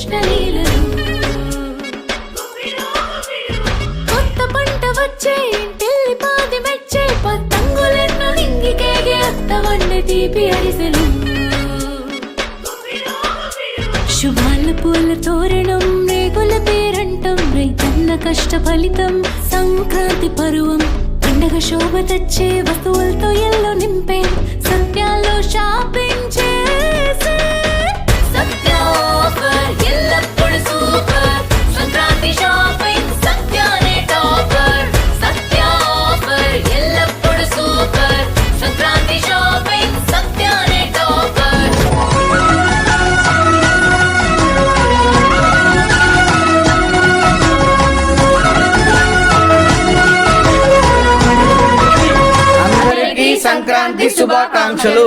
కృష్ణ లీలలు. కొత్త పంట వచ్చే ఇంటిల్లి పాది మెచ్చే పతంగులెన్నో నింగికేగే అత్త వండే తీపి అరిసెలు. శుభాల పూల తోరణం రేగుల పేరంటం రైతన్న కష్ట ఫలితం సంక్రాంతి పరువం. పండగ శోభ తెచ్చే వస్తువులతో ఎల్లో నింపే సత్యాల్లో షాపింగ్ చేసే సత్య ఆఫర్ ఎల్లప్పుడు సూపర్. సంక్రాంతి షాపింగ్ సత్యానే టాపర్. సత్య ఆఫర్ ఎల్లప్పుడు సూపర్. సంక్రాంతి షాపింగ్ సత్యానే టాపర్. సంక్రాంతి శుభాకాంక్షలు.